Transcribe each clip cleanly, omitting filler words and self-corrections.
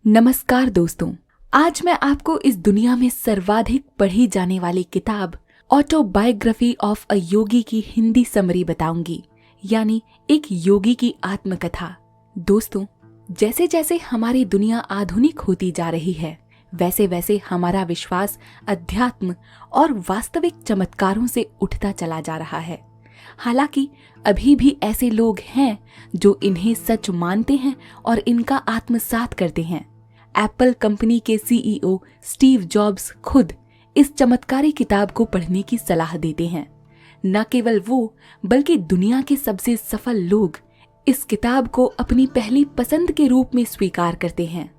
नमस्कार दोस्तों, आज मैं आपको इस दुनिया में सर्वाधिक पढ़ी जाने वाली किताब ऑटोबायोग्राफी ऑफ अ योगी की हिंदी समरी बताऊंगी, यानी एक योगी की आत्मकथा। दोस्तों, जैसे जैसे हमारी दुनिया आधुनिक होती जा रही है, वैसे वैसे हमारा विश्वास अध्यात्म और वास्तविक चमत्कारों से उठता चला जा रहा है। हालांकि अभी भी ऐसे लोग हैं जो इन्हें सच मानते हैं और इनका आत्मसात करते हैं। एप्पल कंपनी के सीईओ स्टीव जॉब्स खुद इस चमत्कारी किताब को पढ़ने की सलाह देते हैं। न केवल वो, बल्कि दुनिया के सबसे सफल लोग इस किताब को अपनी पहली पसंद के रूप में स्वीकार करते हैं।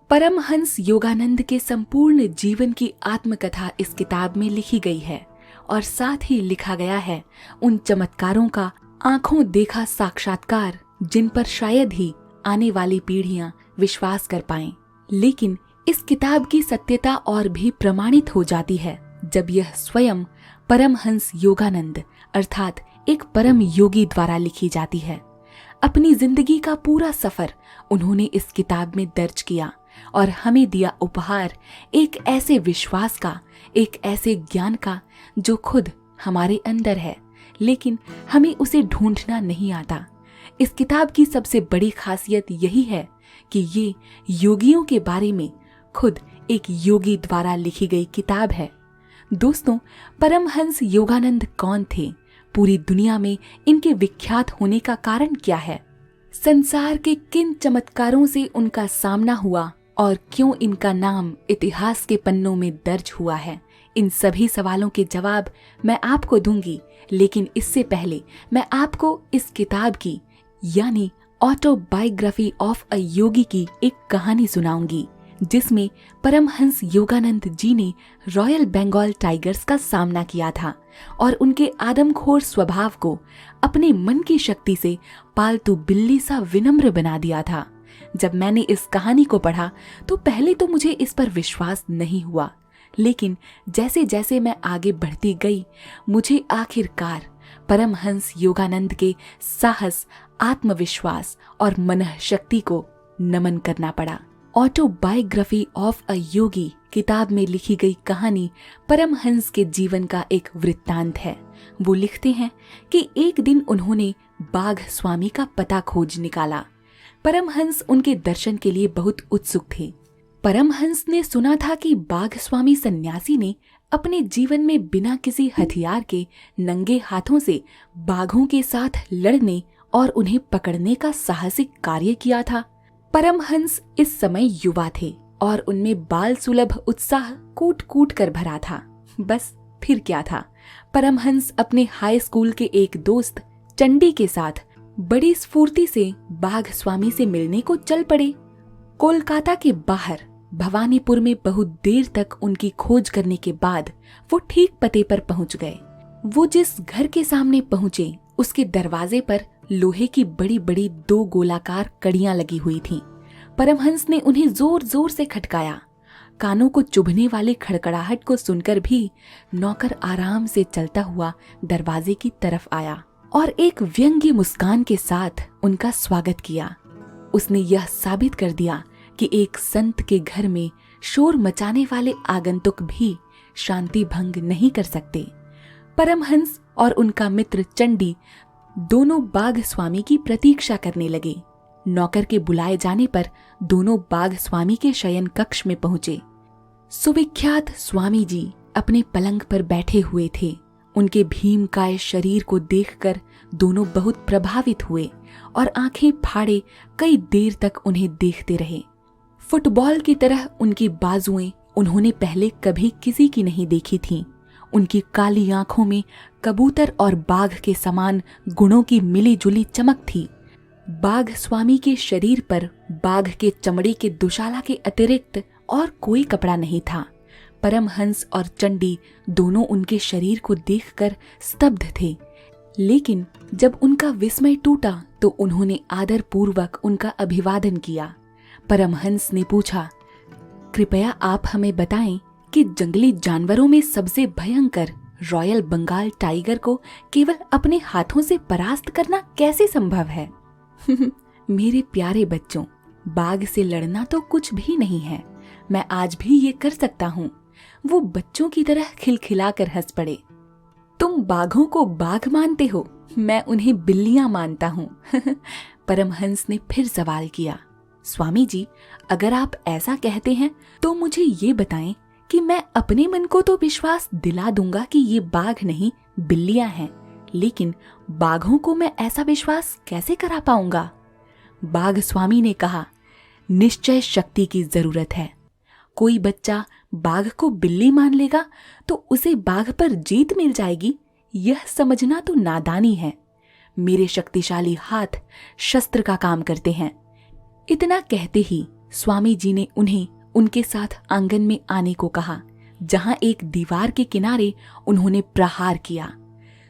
परमहंस योगानंद के संपूर्ण जीवन की आत्मकथा इस किताब में लिखी गई है और साथ ही लिखा गया है उन चमत्कारों का आंखों देखा साक्षात्कार जिन पर शायद ही आने वाली पीढ़ियां विश्वास कर पाएं। लेकिन इस किताब की सत्यता और भी प्रमाणित हो जाती है जब यह स्वयं परमहंस योगानंद अर्थात एक परम योगी द्वारा लिखी जाती है। अपनी जिंदगी का पूरा सफर उन्होंने इस किताब में दर्ज किया और हमें दिया उपहार एक ऐसे विश्वास का, एक ऐसे ज्ञान का जो खुद हमारे अंदर है, लेकिन हमें उसे ढूंढना नहीं आता। इस किताब की सबसे बड़ी खासियत यही है कि ये योगियों के बारे में खुद एक योगी द्वारा लिखी गई किताब है। दोस्तों, परमहंस योगानंद कौन थे? पूरी दुनिया में इनके विख्यात होने का कारण क्या है? संसार के किन चमत्कारों से उनका सामना हुआ और क्यों इनका नाम इतिहास के पन्नों में दर्ज हुआ है? इन सभी सवालों के जवाब मैं आपको दूंगी, लेकिन इससे पहले मैं आपको इस किताब की यानी ऑटोबायोग्राफी ऑफ अ योगी की एक कहानी सुनाऊंगी, जिसमें परमहंस योगानंद जी ने रॉयल बंगाल टाइगर्स का सामना किया था और उनके आदमखोर स्वभाव को अपने मन की शक्ति से पालतू बिल्ली सा विनम्र बना दिया था। जब मैंने इस कहानी को पढ़ा तो पहले तो मुझे इस पर विश्वास नहीं हुआ, लेकिन जैसे जैसे मैं आगे बढ़ती गई मुझे आखिरकार परमहंस योगानंद के साहस, आत्मविश्वास और मनःशक्ति को नमन करना पड़ा। ऑटोबायोग्राफी ऑफ अ योगी किताब में लिखी गई कहानी परमहंस के जीवन का एक वृत्तांत है। वो लिखते हैं कि एक दिन उन्होंने बाघ स्वामी का पता खोज निकाला। परमहंस उनके दर्शन के लिए बहुत उत्सुक थे। परमहंस ने सुना था कि बाघ स्वामी सन्यासी ने अपने जीवन में बिना किसी हथियार के नंगे हाथों से बाघों के साथ लड़ने और उन्हें पकड़ने का साहसिक कार्य किया था। परमहंस इस समय युवा थे और उनमें बाल सुलभ उत्साह कूट कूट कर भरा था। बस फिर क्या था, परमहंस अपने हाई स्कूल के एक दोस्त चंडी के साथ बड़ी स्फूर्ति से बाघ स्वामी से मिलने को चल पड़े। कोलकाता के बाहर भवानीपुर में बहुत देर तक उनकी खोज करने के बाद वो ठीक पते पर पहुंच गए। वो जिस घर के सामने पहुंचे उसके दरवाजे पर लोहे की बड़ी बड़ी 2 गोलाकार कड़ियां लगी हुई थीं। परमहंस ने उन्हें जोर जोर से खटकाया। कानों को चुभने वाली खड़खड़ाहट को सुनकर भी नौकर आराम से चलता हुआ दरवाजे की तरफ आया और एक व्यंग्य मुस्कान के साथ उनका स्वागत किया। उसने यह साबित कर दिया कि एक संत के घर में शोर मचाने वाले आगंतुक भी शांति भंग नहीं कर सकते। परमहंस और उनका मित्र चंडी दोनों बाघ स्वामी की प्रतीक्षा करने लगे। नौकर के बुलाए जाने पर दोनों बाघ स्वामी के शयन कक्ष में पहुंचे। सुविख्यात स्वामी जी अपने पलंग पर बैठे हुए थे। उनके भीमकाय शरीर को देखकर दोनों बहुत प्रभावित हुए और आंखें फाड़े कई देर तक उन्हें देखते रहे। फुटबॉल की तरह उनकी बाजुएं उन्होंने पहले कभी किसी की नहीं देखी थीं। उनकी काली आंखों में कबूतर और बाघ के समान गुणों की मिली जुली चमक थी। बाघ स्वामी के शरीर पर बाघ के चमड़े के दुशाला के अतिरिक्त और कोई कपड़ा नहीं था। परमहंस और चंडी दोनों उनके शरीर को देखकर स्तब्ध थे, लेकिन जब उनका विस्मय टूटा तो उन्होंने आदर पूर्वक उनका अभिवादन किया। परमहंस ने पूछा, कृपया आप हमें बताएं कि जंगली जानवरों में सबसे भयंकर रॉयल बंगाल टाइगर को केवल अपने हाथों से परास्त करना कैसे संभव है? मेरे प्यारे बच्चों, बाघ से लड़ना तो कुछ भी नहीं है, मैं आज भी ये कर सकता हूँ। वो बच्चों की तरह खिलखिलाकर हंस पड़े। तुम बाघों को बाघ मानते हो, मैं उन्हें बिल्लियां मानता हूँ। परमहंस ने फिर सवाल किया, स्वामी जी, अगर आप ऐसा कहते हैं तो मुझे ये बताएं कि मैं अपने मन को तो विश्वास दिला दूंगा कि ये बाघ नहीं बिल्लियां हैं, लेकिन बाघों को मैं ऐसा विश्वास कैसे करा पाऊंगा? बाघ स्वामी ने कहा, निश्चय शक्ति की जरूरत है। कोई बच्चा बाघ को बिल्ली मान लेगा तो उसे बाघ पर जीत मिल जाएगी, यह समझना तो नादानी है। मेरे शक्तिशाली हाथ शस्त्र का काम करते हैं। इतना कहते ही स्वामी जी ने उन्हें उनके साथ आंगन में आने को कहा, जहां एक दीवार के किनारे उन्होंने प्रहार किया।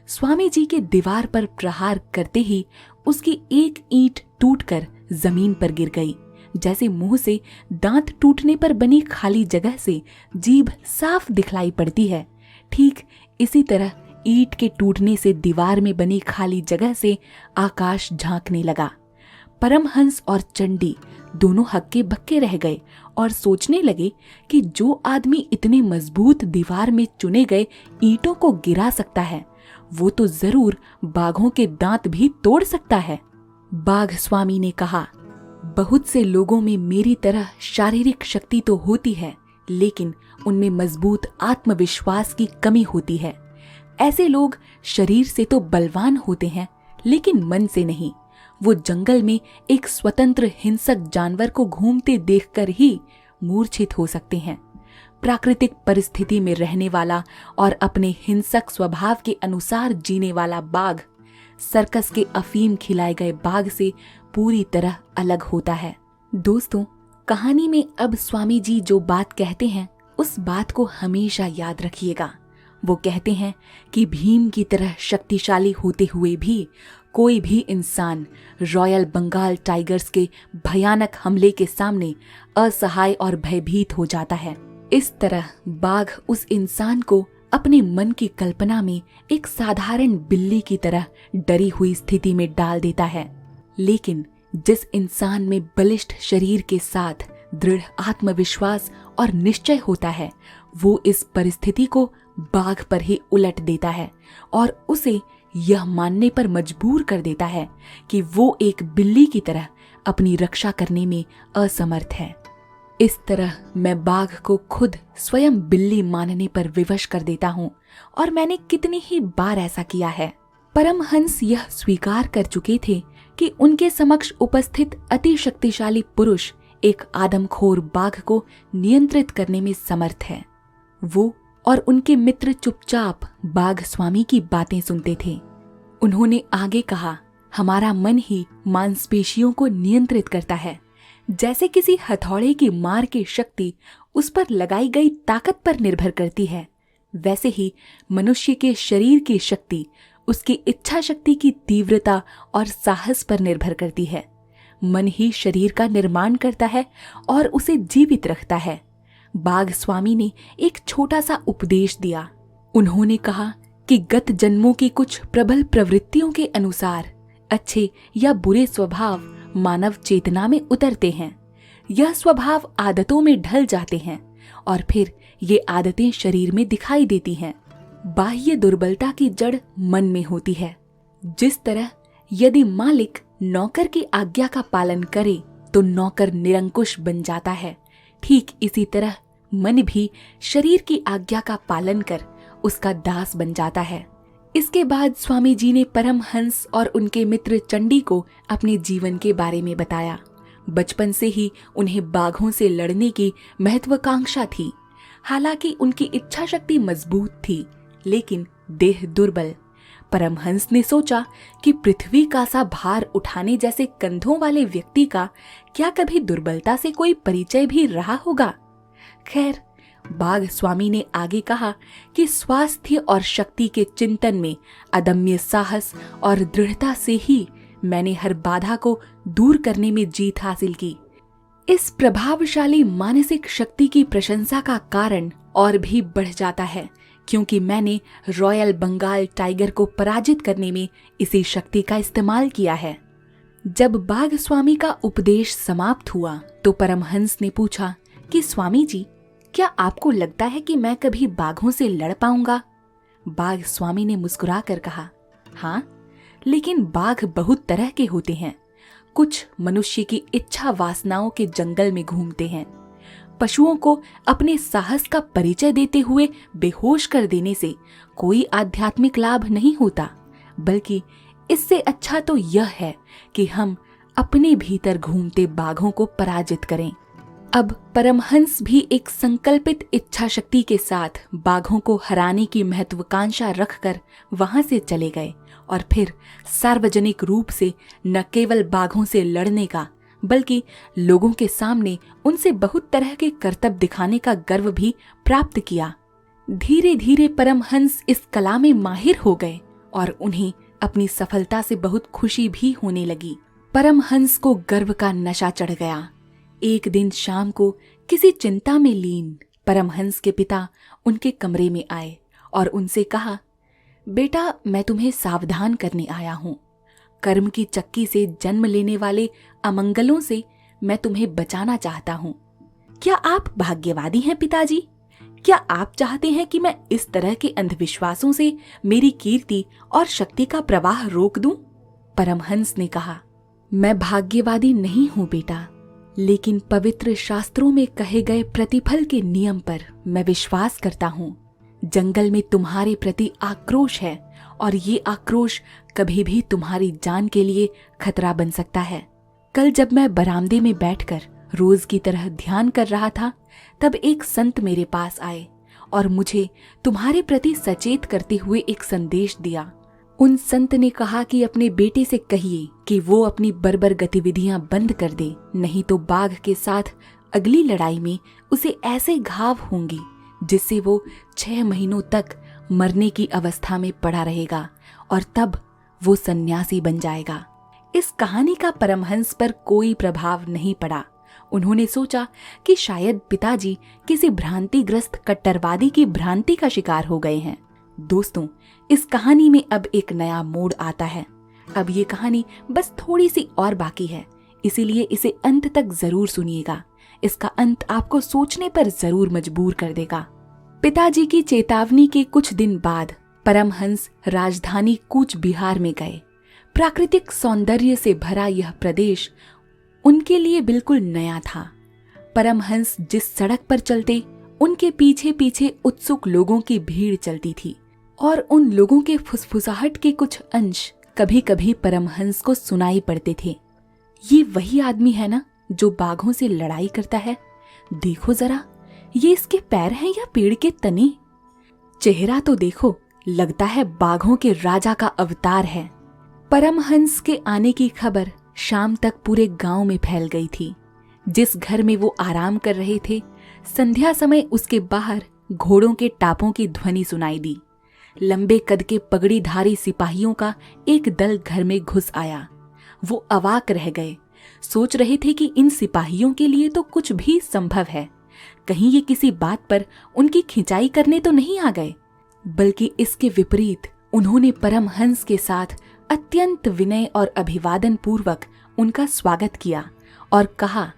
स्वामी जी के दीवार पर प्रहार करते ही उसकी एक ईंट टूटकर जमीन पर गिर गई। जैसे मुंह से दांत टूटने पर बनी खाली जगह से जीभ साफ दिखलाई पड़ती है, ठीक इसी तरह ईंट के टूटने से दीवार में बनी खाली जगह से आकाश झांकने लगा। परमहंस और चंडी दोनों हक्के बक्के रह गए और सोचने लगे कि जो आदमी इतने मजबूत दीवार में चुने गए ईंटों को गिरा सकता है, वो तो जरूर बाघों के दांत भी तोड़ सकता है। बाघ स्वामी ने कहा, बहुत से लोगों में मेरी तरह शारीरिक शक्ति तो होती है, लेकिन उनमें मजबूत आत्मविश्वास की कमी होती है। ऐसे लोग शरीर से तो बलवान होते हैं, लेकिन मन से नहीं। वो जंगल में एक स्वतंत्र हिंसक जानवर को घूमते देखकर ही मूर्छित हो सकते हैं। प्राकृतिक परिस्थिति में रहने वाला और अपने हिंसक स्वभाव के अनुसार जीने वाला बाघ सर्कस के अफीम खिलाए गए बाघ से पूरी तरह अलग होता है। दोस्तों, कहानी में अब स्वामी जी जो बात कहते हैं उस बात को हमेशा याद रखिएगा। वो कहते हैं कि भीम की तरह शक्तिशाली होते हुए भी कोई भी इंसान रॉयल बंगाल टाइगर्स के भयानक हमले के सामने असहाय और भयभीत हो जाता है। इस तरह बाघ उस इंसान को अपने मन की कल्पना में एक साधारण बिल्ली की तरह डरी हुई स्थिति में डाल देता है। लेकिन जिस इंसान में बलिष्ठ शरीर के साथ दृढ़ आत्मविश्वास और निश्चय होता है, वो इस परिस्थिति को बाघ पर ही उलट देता है और उसे यह मानने पर मजबूर कर देता है कि वो एक बिल्ली की तरह अपनी रक्षा करने में असमर्थ है। इस तरह मैं बाघ को खुद स्वयं बिल्ली मानने पर विवश कर देता हूँ और मैंने कितनी ही बार ऐसा किया है। परमहंस यह स्वीकार कर चुके थे कि उनके समक्ष उपस्थित अति शक्तिशाली पुरुष एक आदमखोर बाघ को नियंत्रित करने में समर्थ है। वो और उनके मित्र चुपचाप बाघ स्वामी की बातें सुनते थे। उन्होंने आगे कहा, हमारा मन ही मांसपेशियों को नियंत्रित करता है। जैसे किसी हथौड़े की मार की शक्ति उस पर लगाई गई ताकत पर निर्भर करती है, वैसे ही मनुष्य के शरीर की शक्ति उसकी इच्छा शक्ति की तीव्रता और साहस पर निर्भर करती है। मन ही शरीर का निर्माण करता है और उसे जीवित रखता है। बाघ स्वामी ने एक छोटा सा उपदेश दिया। उन्होंने कहा कि गत जन्मों की कुछ प्रबल प्रवृत्तियों के अनुसार अच्छे या बुरे स्वभाव मानव चेतना में उतरते हैं। यह स्वभाव आदतों में ढल जाते हैं और फिर ये आदतें शरीर में दिखाई देती हैं। बाह्य दुर्बलता की जड़ मन में होती है। जिस तरह यदि मालिक नौकर की आज्ञा का पालन करे तो नौकर निरंकुश बन जाता है, ठीक इसी तरह मन भी शरीर की आज्ञा का पालन कर उसका दास बन जाता है। इसके बाद स्वामी जी ने परमहंस और उनके मित्र चंडी को अपने जीवन के बारे में बताया। बचपन से ही उन्हें बाघों से लड़ने की महत्वाकांक्षा थी। हालांकि उनकी इच्छा शक्ति मजबूत थी, लेकिन देह दुर्बल। परमहंस ने सोचा कि पृथ्वी का सा भार उठाने जैसे कंधों वाले व्यक्ति का क्या कभी दुर्बलता से कोई परिचय भी रहा होगा? खैर, बाघ स्वामी ने आगे कहा कि स्वास्थ्य और शक्ति के चिंतन में अदम्य साहस और दृढ़ता से ही मैंने हर बाधा को दूर करने में जीत हासिल की। इस प्रभावशाली मानसिक शक्ति की प्रशंसा का कारण और भी बढ़ जाता है, क्योंकि मैंने रॉयल बंगाल टाइगर को पराजित करने में इसी शक्ति का इस्तेमाल किया है। जब बाघ स्वामी का उपदेश समाप्त हुआ तो परमहंस ने पूछा कि स्वामी जी, क्या आपको लगता है कि मैं कभी बाघों से लड़ पाऊंगा? बाघ स्वामी ने मुस्कुरा कर कहा, हाँ, लेकिन बाघ बहुत तरह के होते हैं। कुछ मनुष्य की इच्छा वासनाओं के जंगल में घूमते हैं। पशुओं को अपने साहस का परिचय देते हुए बेहोश कर देने से कोई आध्यात्मिक लाभ नहीं होता, बल्कि इससे अच्छा तो यह है कि हम अपने भीतर घूमते बाघों को पराजित करें। अब परमहंस भी एक संकल्पित इच्छा शक्ति के साथ बाघों को हराने की महत्वाकांक्षा रखकर वहां से चले गए और फिर सार्वजनिक रूप से न केवल बाघों से लड़ने का बल्कि लोगों के सामने उनसे बहुत तरह के कर्तव्य दिखाने का गर्व भी प्राप्त किया। धीरे धीरे परमहंस इस कला में माहिर हो गए और उन्हें अपनी सफलता से बहुत खुशी भी होने लगी। परमहंस को गर्व का नशा चढ़ गया। एक दिन शाम को किसी चिंता में लीन परमहंस के पिता उनके कमरे में आए और उनसे कहा, बेटा, मैं तुम्हें सावधान करने आया हूँ। कर्म की चक्की से जन्म लेने वाले अमंगलों से मैं तुम्हें बचाना चाहता हूँ। क्या आप भाग्यवादी हैं पिताजी? क्या आप चाहते हैं कि मैं इस तरह के अंधविश्वासों से मेरी कीर्ति और शक्ति का प्रवाह रोक दूं? परमहंस ने कहा, मैं भाग्यवादी नहीं हूँ बेटा, लेकिन पवित्र शास्त्रों में कहे गए प्रतिफल के नियम पर मैं विश्वास करता हूँ। जंगल में तुम्हारे प्रति आक्रोश है और ये आक्रोश कभी भी तुम्हारी जान के लिए खतरा बन सकता है। कल जब मैं बरामदे में बैठकर रोज की तरह ध्यान कर रहा था, तब एक संत मेरे पास आए और मुझे तुम्हारे प्रति सचेत करते हुए एक संदेश दिया। उन संत ने कहा कि अपने बेटे से कहिए कि वो अपनी बर्बर गतिविधियां बंद कर दे, नहीं तो बाघ के साथ अगली लड़ाई में उसे ऐसे घाव होंगे जिससे वो 6 महीनों तक मरने की अवस्था में पड़ा रहेगा और तब वो सन्यासी बन जाएगा। इस कहानी का परमहंस पर कोई प्रभाव नहीं पड़ा। उन्होंने सोचा कि शायद पिताजी किसी भ्रांतिग्रस्त कट्टरवादी की भ्रांति का शिकार हो गए हैं। दोस्तों, इस कहानी में अब एक नया मोड़ आता है। अब ये कहानी बस थोड़ी सी और बाकी है, इसीलिए इसे अंत तक जरूर सुनिएगा। इसका अंत आपको सोचने पर जरूर मजबूर कर देगा। पिताजी की चेतावनी के कुछ दिन बाद परमहंस राजधानी कूच बिहार में गए। प्राकृतिक सौंदर्य से भरा यह प्रदेश उनके लिए बिल्कुल नया था। परमहंस जिस सड़क पर चलते, उनके पीछे पीछे उत्सुक लोगों की भीड़ चलती थी और उन लोगों के फुसफुसाहट के कुछ अंश कभी कभी परमहंस को सुनाई पड़ते थे। ये वही आदमी है ना जो बाघों से लड़ाई करता है? देखो जरा, ये इसके पैर हैं या पेड़ के तने? चेहरा तो देखो, लगता है बाघों के राजा का अवतार है। परमहंस के आने की खबर शाम तक पूरे गांव में फैल गई थी। जिस घर में वो आराम कर रहे थे, संध्या समय उसके बाहर घोड़ों के टापों की ध्वनि सुनाई दी। लंबे कद के पगड़ीधारी सिपाहियों का एक दल घर में घुस आया। वो अवाक रह गए, सोच रहे थे कि इन सिपाहियों के लिए तो कुछ भी संभव है। कहीं ये किसी बात पर उनकी खिंचाई करने तो नहीं आ गए, बल्कि इसके विपरीत उन्होंने परमहंस के साथ अत्यंत विनय और अभिवादन पूर्वक उनका स्वागत किया और कहा,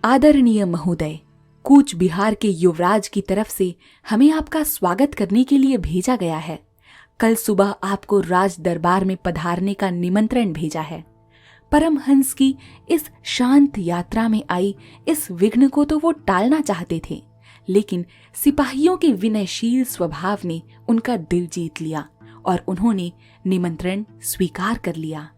आदरणीय महोदय, कूच बिहार के युवराज की तरफ से हमें आपका स्वागत करने के लिए भेजा गया है। कल सुबह आपको राज दरबार में पधारने का निमंत्रण भेजा है। परमहंस की इस शांत यात्रा में आई इस विघ्न को तो वो टालना चाहते थे, लेकिन सिपाहियों के विनयशील स्वभाव ने उनका दिल जीत लिया और उन्होंने निमंत्रण स्वीकार कर लिया।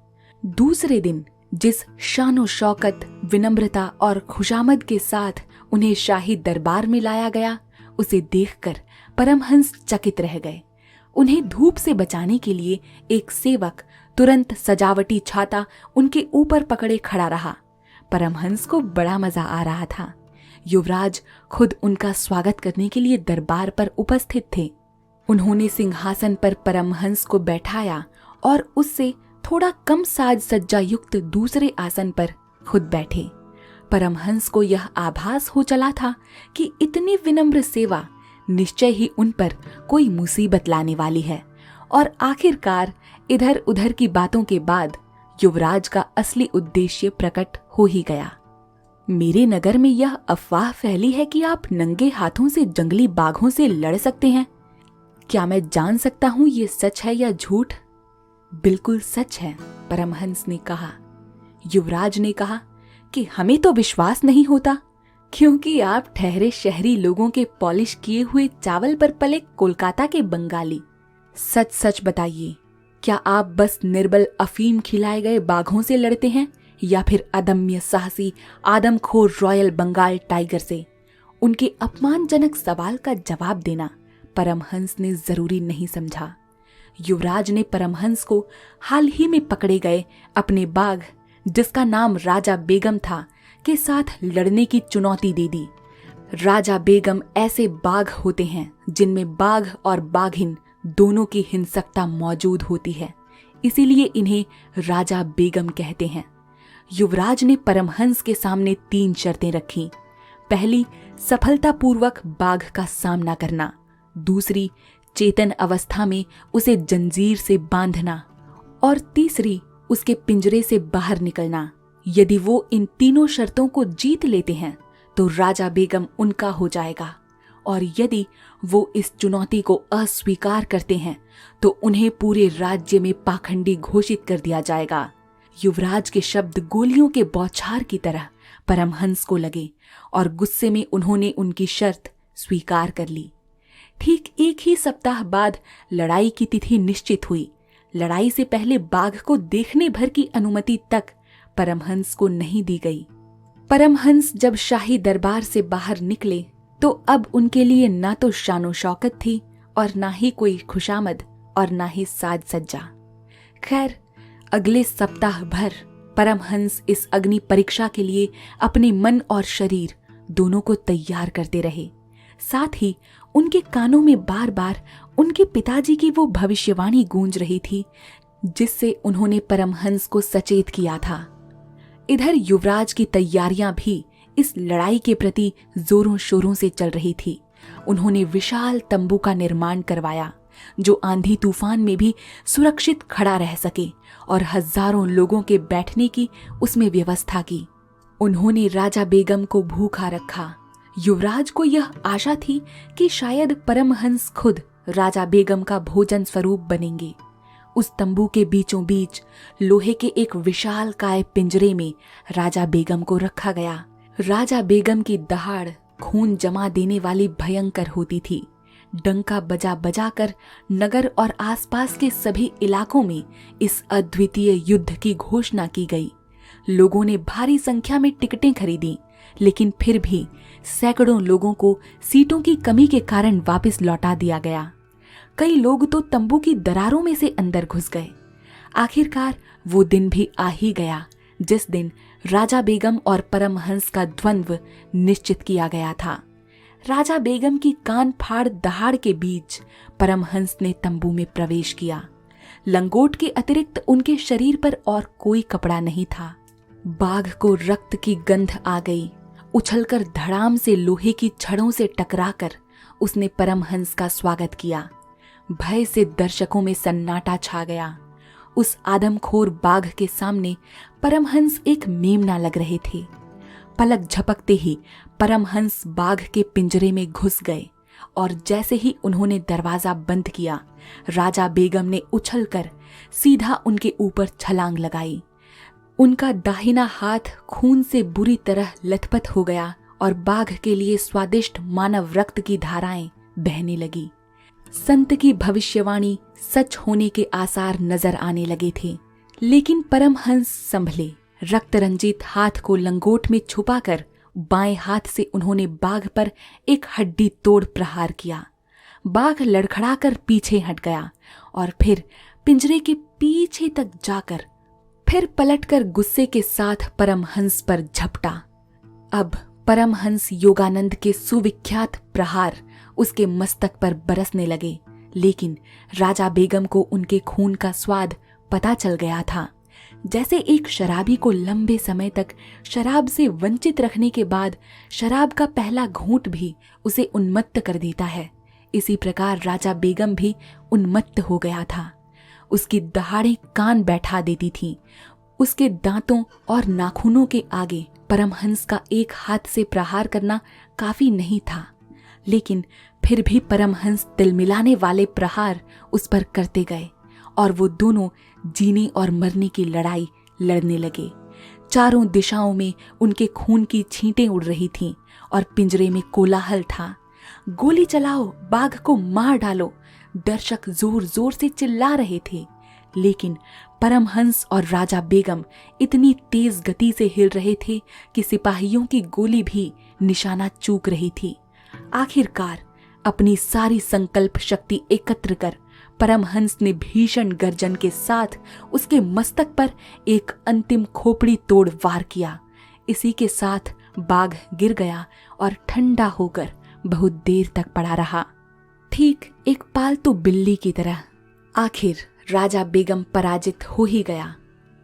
दूसरे दिन जिस शानो शौकत, विनम्रता और खुशामद के साथ उन्हें शाही दरबार में लाया गया, उसे देखकर परमहंस चकित रह गए। उन्हें धूप से बचाने के लिए एक सेवक तुरंत सजावटी छाता उनके ऊपर पकड़े खड़ा रहा। परमहंस को बड़ा मजा आ रहा था। युवराज खुद उनका स्वागत करने के लिए दरबार पर उपस्थित थे। उन्होंने सिंहासन पर परमहंस को बैठाया और उससे थोड़ा कम साज सज्जा युक्त दूसरे आसन पर खुद बैठे। परमहंस को यह आभास हो चला था कि इतनी विनम्र सेवा निश्चय ही उन पर कोई मुसीबत लाने वाली है, और आखिरकार इधर उधर की बातों के बाद युवराज का असली उद्देश्य प्रकट हो ही गया। मेरे नगर में यह अफवाह फैली है कि आप नंगे हाथों से जंगली बाघों से लड़ सकते हैं। क्या मैं जान सकता हूं ये सच है या झूठ? बिल्कुल सच है, परमहंस ने कहा। युवराज ने कहा कि हमें तो विश्वास नहीं होता, क्योंकि आप ठहरे शहरी लोगों के पॉलिश किए हुए चावल पर पले कोलकाता के बंगाली। सच सच बताइए, क्या आप बस निर्बल अफीम खिलाए गए बाघों से लड़ते हैं या फिर अदम्य साहसी आदमखोर रॉयल बंगाल टाइगर से? उनके अपमानजनक सवाल का जवाब देना परमहंस ने जरूरी नहीं समझा। युवराज ने परमहंस को हाल ही में पकड़े गए अपने बाघ, जिसका नाम राजा बेगम था, के साथ लड़ने की चुनौती दे दी। राजा बेगम ऐसे बाघ होते हैं जिनमें बाघ और बाघिन दोनों की हिंसकता मौजूद होती है, इसीलिए इन्हें राजा बेगम कहते हैं। युवराज ने परमहंस के सामने 3 शर्तें रखीं। पहली, सफलतापूर्वक बाघ का सामना करना। दूसरी, चेतन अवस्था में उसे जंजीर से बांधना। और तीसरी, उसके पिंजरे से बाहर निकलना। यदि वो इन तीनों शर्तों को जीत लेते हैं तो राजा बेगम उनका हो जाएगा, और यदि वो इस चुनौती को अस्वीकार करते हैं तो उन्हें पूरे राज्य में पाखंडी घोषित कर दिया जाएगा। युवराज के शब्द गोलियों के बौछार की तरह परमहंस को लगे और गुस्से में उन्होंने उनकी शर्त स्वीकार कर ली। ठीक 1 ही सप्ताह बाद लड़ाई की तिथि निश्चित हुई। लड़ाई से पहले बाघ को देखने भर की अनुमति तक परमहंस को नहीं दी गई। परमहंस जब शाही दरबार से बाहर निकले तो अब उनके लिए ना तो शानो शौकत थी और ना ही कोई खुशामद और ना ही साज सज्जा। खैर, अगले सप्ताह भर परमहंस इस अग्नि परीक्षा के लिए अपने मन और शरीर दोनों को तैयार करते रहे। साथ ही उनके कानों में बार बार उनके पिताजी की वो भविष्यवाणी गूंज रही थी, जिससे उन्होंने परमहंस को सचेत किया था। इधर युवराज की तैयारियां भी इस लड़ाई के प्रति जोरों शोरों से चल रही थी। उन्होंने विशाल तंबू का निर्माण करवाया, जो आंधी तूफान में भी सुरक्षित खड़ा रह सके, और हजारों लोगों के बैठने की उसमें व्यवस्था की। उन्होंने राजा बेगम को भूखा रखा। युवराज को यह आशा थी कि शायद परमहंस खुद राजा बेगम का भोजन स्वरूप बनेंगे। उस तंबू के बीचों बीच लोहे के एक विशाल काय पिंजरे में राजा बेगम को रखा गया। राजा बेगम की दहाड़ खून जमा देने वाली भयंकर होती थी। डंका बजा बजा कर नगर और आसपास के सभी इलाकों में इस अद्वितीय युद्ध की घोषणा की गई। लोगों ने भारी संख्या में टिकटें खरीदी, लेकिन फिर भी सैकड़ों लोगों को सीटों की कमी के कारण वापस लौटा दिया गया। कई लोग तो तंबू की दरारों में से अंदर घुस गए। आखिरकार वो दिन भी आ ही गया जिस दिन राजा बेगम और परमहंस का द्वंद्व निश्चित किया गया था। राजा बेगम की कान फाड़ दहाड़ के बीच परमहंस ने तंबू में प्रवेश किया। लंगोट के अतिरिक्त उनके शरीर पर और कोई कपड़ा नहीं था। बाघ को रक्त की गंध आ गई। उछलकर धड़ाम से लोहे की छड़ों से टकराकर उसने परमहंस का स्वागत किया। भय से दर्शकों में सन्नाटा छा गया। उस आदमखोर बाघ के सामने परमहंस एक मेमना लग रहे थे। पलक झपकते ही परमहंस बाघ के पिंजरे में घुस गए, और जैसे ही उन्होंने दरवाजा बंद किया, राजा बेगम ने उछलकर सीधा उनके ऊपर छलांग लगाई। उनका दाहिना हाथ खून से बुरी तरह लथपथ हो गया और बाघ के लिए स्वादिष्ट मानव रक्त की धाराएं बहने लगी। संत की भविष्यवाणी सच होने के आसार नजर आने लगे थे, लेकिन परमहंस संभले। रक्त रंजित हाथ को लंगोट में छुपाकर बाएं हाथ से उन्होंने बाघ पर एक हड्डी तोड़ प्रहार किया। बाघ लड़खड़ाकर पीछे हट गया और फिर पिंजरे के पीछे तक जाकर फिर पलटकर गुस्से के साथ परमहंस पर झपटा। अब परमहंस योगानंद के सुविख्यात प्रहार उसके मस्तक पर बरसने लगे, लेकिन राजा बेगम को उनके खून का स्वाद पता चल गया था। जैसे एक शराबी को लंबे समय तक शराब से वंचित रखने के बाद शराब का पहला घूंट भी उसे उन्मत्त कर देता है, इसी प्रकार राजा बेगम भी उन्मत्त हो गया था। उसकी दहाड़ें कान बैठा देती थीं। उसके दांतों और नाखूनों के आगे परमहंस का एक हाथ से प्रहार करना काफी नहीं था, लेकिन फिर भी परमहंस तिलमिलाने वाले प्रहार उस पर करते गए और वो दोनों जीने और मरने की लड़ाई लड़ने लगे। चारों दिशाओं में उनके खून की छींटें उड़ रही थीं और पिंजरे में कोलाहल था। गोली चलाओ, बाघ को मार डालो, दर्शक जोर जोर से चिल्ला रहे थे, लेकिन परमहंस और राजा बेगम इतनी तेज गति से हिल रहे थे कि सिपाहियों की गोली भी निशाना चूक रही थी। आखिरकार अपनी सारी संकल्प शक्ति एकत्र कर परमहंस ने भीषण गर्जन के साथ उसके मस्तक पर एक अंतिम खोपड़ी तोड़ वार किया। इसी के साथ बाघ गिर गया और ठंडा होकर बहुत देर तक पड़ा रहा, ठीक एक पालतू बिल्ली की तरह। आखिर राजा बेगम पराजित हो ही गया।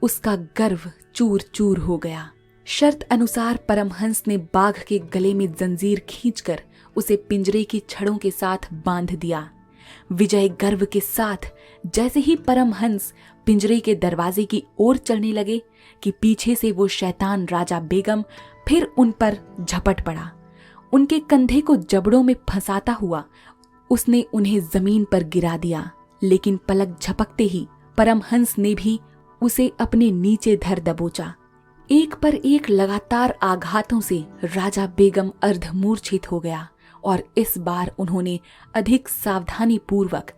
उसका गर्व चूर चूर हो गया। शर्त अनुसार परमहंस ने बाघ के गले में जंजीर खींचकर उसे पिंजरे की छड़ों के साथ बांध दिया। विजय गर्व के साथ जैसे ही परमहंस पिंजरे के दरवाजे की ओर चलने लगे कि पीछे से वो शैतान राजा बेगम फिर उन पर झपट पड़ा। उनके कंधे को जबड़ों में फंसाता हुआ उसने उन्हें जमीन पर गिरा दिया, लेकिन पलक झपकते ही परमहंस ने भी उसे अपने नीचे धर दबोचा। एक पर एक लगातार आघातों से राजा बेगम अर्धमूर्छित हो गया और इस बार उन्होंने अधिक सावधानी पूर्वक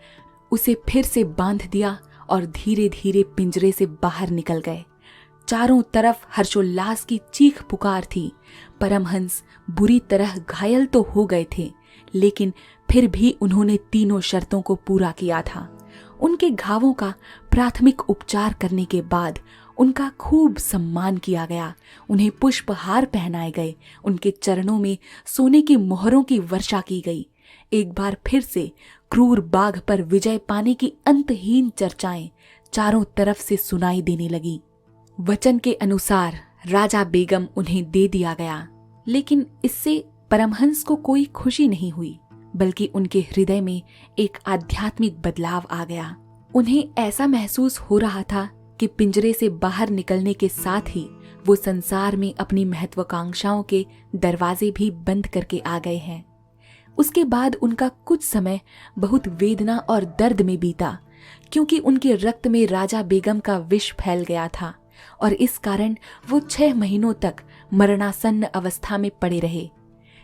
उसे फिर से बांध दिया और धीरे धीरे पिंजरे से बाहर निकल गए। चारों तरफ हर्षोल्लास की चीख पुकार थी। परमहंस बुरी तरह घायल तो हो गए थे, लेकिन फिर भी उन्होंने तीनों शर्तों को पूरा किया था। उनके घावों का प्राथमिक उपचार करने के बाद उनका खूब सम्मान किया गया। उन्हें पुष्पहार पहनाए गए, उनके चरणों में सोने की मोहरों की वर्षा की गई। एक बार फिर से क्रूर बाघ पर विजय पाने की अंतहीन चर्चाएं चारों तरफ से सुनाई देने लगी। वचन के अनुसार राजा बेगम उन्हें दे दिया गया, लेकिन इससे परमहंस को कोई खुशी नहीं हुई, बल्कि उनके हृदय में एक आध्यात्मिक बदलाव आ गया। उन्हें ऐसा महसूस हो रहा था कि पिंजरे से बाहर निकलने के साथ ही वो संसार में अपनी महत्वाकांक्षाओं के दरवाजे भी बंद करके आ गए हैं। उसके बाद उनका कुछ समय बहुत वेदना और दर्द में बीता, क्योंकि उनके रक्त में राजा बेगम का विष फैल गया था और इस कारण वो 6 महीनों तक मरणासन्न अवस्था में पड़े रहे।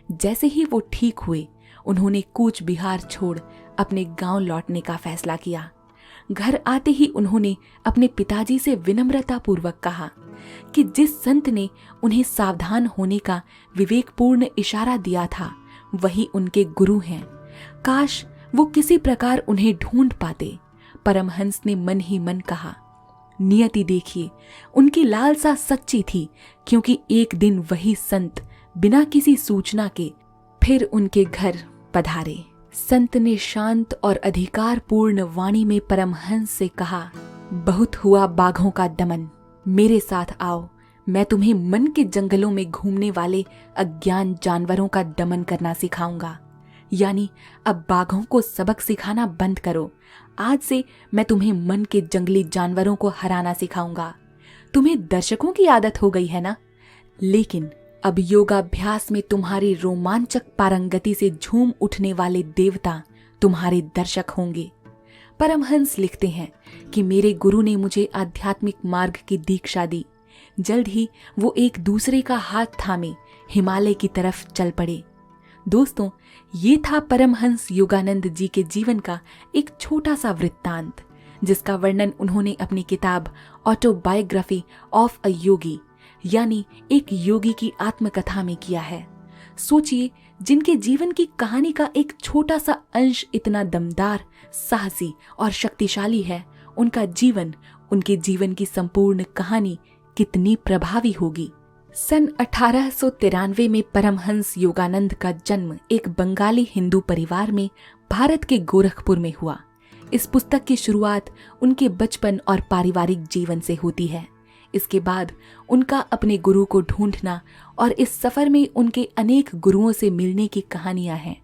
जैसे ही वो ठीक हुए, उन्होंने कूच बिहार छोड़ अपने गांव लौटने का फैसला किया। घर आते ही उन्होंने अपने पिताजी से विनम्रता पूर्वक कहा कि जिस संत ने उन्हें सावधान होने का विवेकपूर्ण इशारा दिया था, वही उनके गुरु हैं। काश वो किसी प्रकार उन्हें ढूंढ पाते। परमहंस ने मन ही मन कहा। नियति देखिए, उनकी लालसा सच्ची थी, क्योंकि एक दिन वही संत बिना किसी सूचना के फिर उनके घर पधारे। संत ने शांत और अधिकारपूर्ण वाणी में परमहंस से कहा, बहुत हुआ बाघों का दमन, मेरे साथ आओ, मैं तुम्हें मन के जंगलों में घूमने वाले अज्ञान जानवरों का दमन करना सिखाऊंगा। यानी अब बाघों को सबक सिखाना बंद करो। आज से मैं तुम्हें मन के जंगली जानवरों को हराना सिखाऊंगा। तुम्हें दर्शकों की आदत हो गई है ना, लेकिन अब योगाभ्यास में तुम्हारी रोमांचक पारंगति से झूम उठने वाले देवता तुम्हारे दर्शक होंगे। परमहंस लिखते हैं कि मेरे गुरु ने मुझे आध्यात्मिक मार्ग की दीक्षा दी। जल्द ही वो एक दूसरे का हाथ थामे हिमालय की तरफ चल पड़े। दोस्तों, ये था परमहंस योगानंद जी के जीवन का एक छोटा सा वृत्तांत, जिसका वर्णन उन्होंने अपनी किताब ऑटोबायोग्राफी ऑफ अ योगी यानी एक योगी की आत्मकथा में किया है। सोचिए, जिनके जीवन की कहानी का एक छोटा सा अंश इतना दमदार, साहसी और शक्तिशाली है, उनका जीवन, उनके जीवन की संपूर्ण कहानी कितनी प्रभावी होगी। सन 1893 में परमहंस योगानंद का जन्म एक बंगाली हिंदू परिवार में भारत के गोरखपुर में हुआ। इस पुस्तक की शुरुआत उनके बचपन और पारिवारिक जीवन से होती है। इसके बाद उनका अपने गुरु को ढूंढना और इस सफर में उनके अनेक गुरुओं से मिलने की कहानियां हैं।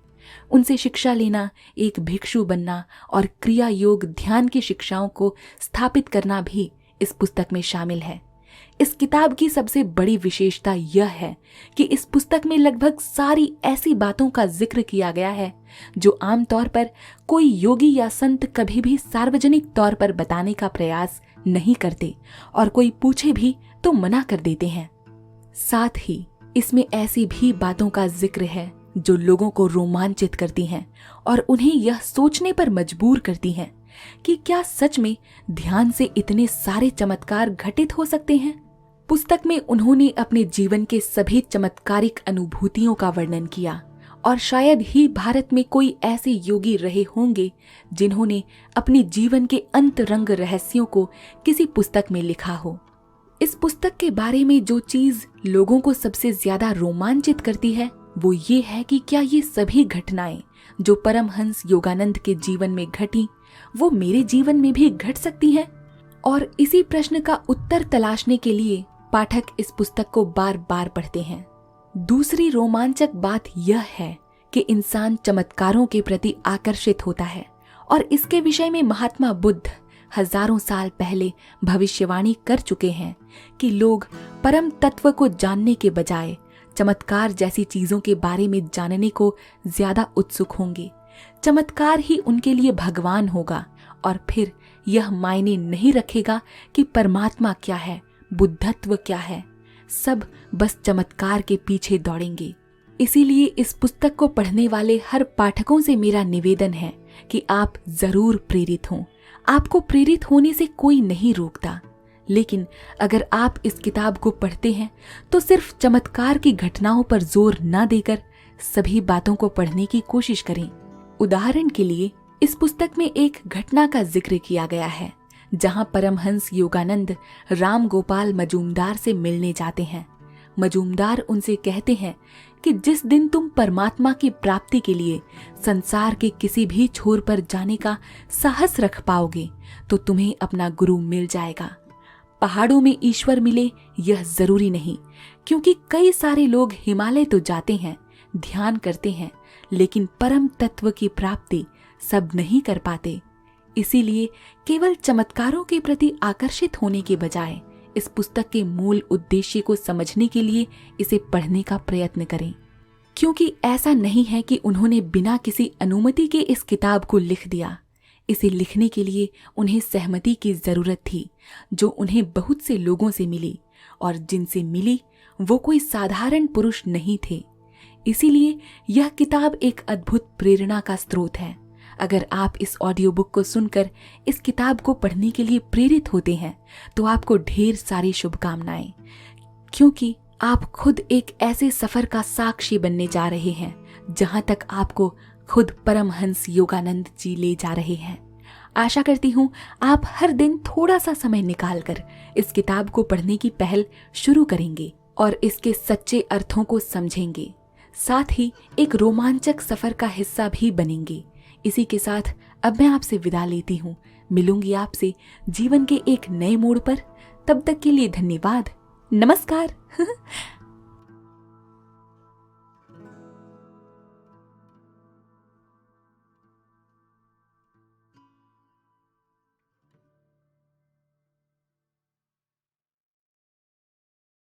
उनसे शिक्षा लेना, एक भिक्षु बनना और क्रिया योग ध्यान की शिक्षाओं को स्थापित करना भी इस पुस्तक में शामिल है। इस किताब की सबसे बड़ी विशेषता यह है कि इस पुस्तक में लगभग सारी ऐसी बातों का जिक्र किया गया है जो आमतौर पर कोई योगी या संत कभी भी सार्वजनिक तौर पर बताने का प्रयास नहीं करते और कोई पूछे भी तो मना कर देते हैं। साथ ही इसमें ऐसी भी बातों का जिक्र है जो लोगों को रोमांचित करती हैं और उन्हें यह सोचने पर मजबूर करती हैं कि क्या सच में ध्यान से इतने सारे चमत्कार घटित हो सकते हैं। पुस्तक में उन्होंने अपने जीवन के सभी चमत्कारिक अनुभूतियों का वर्णन किया और शायद ही भारत में कोई ऐसे योगी रहे होंगे जिन्होंने अपने जीवन के अंतरंग रहस्यों को किसी पुस्तक में लिखा हो। इस पुस्तक के बारे में जो चीज लोगों को सबसे ज्यादा रोमांचित करती है वो ये है कि क्या ये सभी घटनाएं जो परमहंस योगानंद के जीवन में घटी वो मेरे जीवन में भी घट सकती हैं। और इसी प्रश्न का उत्तर तलाशने के लिए पाठक इस पुस्तक को बार बार पढ़ते हैं। दूसरी रोमांचक बात यह है कि इंसान चमत्कारों के प्रति आकर्षित होता है और इसके विषय में महात्मा बुद्ध हजारों साल पहले भविष्यवाणी कर चुके हैं कि लोग परम तत्व को जानने के बजाय चमत्कार जैसी चीजों के बारे में जानने को ज्यादा उत्सुक होंगे। चमत्कार ही उनके लिए भगवान होगा और फिर यह मायने नहीं रखेगा कि परमात्मा क्या है, बुद्धत्व क्या है, सब बस चमत्कार के पीछे दौड़ेंगे। इसीलिए इस पुस्तक को पढ़ने वाले हर पाठकों से मेरा निवेदन है कि आप जरूर प्रेरित हों। आपको प्रेरित होने से कोई नहीं रोकता, लेकिन अगर आप इस किताब को पढ़ते हैं तो सिर्फ चमत्कार की घटनाओं पर जोर न देकर सभी बातों को पढ़ने की कोशिश करें। उदाहरण के लिए इस पुस्तक में एक घटना का जिक्र किया गया है जहां परमहंस योगानंद राम गोपाल मजूमदार से मिलने जाते हैं। मजूमदार उनसे कहते हैं कि जिस दिन तुम परमात्मा की प्राप्ति के लिए संसार के किसी भी छोर पर जाने का साहस रख पाओगे तो तुम्हें अपना गुरु मिल जाएगा। पहाड़ों में ईश्वर मिले यह जरूरी नहीं, क्योंकि कई सारे लोग हिमालय तो जाते हैं, ध्यान करते हैं, लेकिन परम तत्व की प्राप्ति सब नहीं कर पाते। इसीलिए केवल चमत्कारों के प्रति आकर्षित होने के बजाय इस पुस्तक के मूल उद्देश्य को समझने के लिए इसे पढ़ने का प्रयत्न करें, क्योंकि ऐसा नहीं है कि उन्होंने बिना किसी अनुमति के इस किताब को लिख दिया। इसे लिखने के लिए उन्हें सहमति की जरूरत थी जो उन्हें बहुत से लोगों से मिली, और जिनसे मिली वो कोई साधारण पुरुष नहीं थे। इसीलिए यह किताब एक अद्भुत प्रेरणा का स्रोत है। अगर आप इस ऑडियो बुक को सुनकर इस किताब को पढ़ने के लिए प्रेरित होते हैं तो आपको ढेर सारी शुभकामनाएं, क्योंकि आप खुद एक ऐसे सफर का साक्षी बनने जा रहे हैं जहां तक आपको खुद परमहंस योगानंद जी ले जा रहे हैं। आशा करती हूँ आप हर दिन थोड़ा सा समय निकालकर इस किताब को पढ़ने की पहल शुरू करेंगे और इसके सच्चे अर्थों को समझेंगे, साथ ही एक रोमांचक सफर का हिस्सा भी बनेंगे। इसी के साथ अब मैं आपसे विदा लेती हूँ। मिलूंगी आपसे जीवन के एक नए मोड़ पर। तब तक के लिए धन्यवाद। नमस्कार।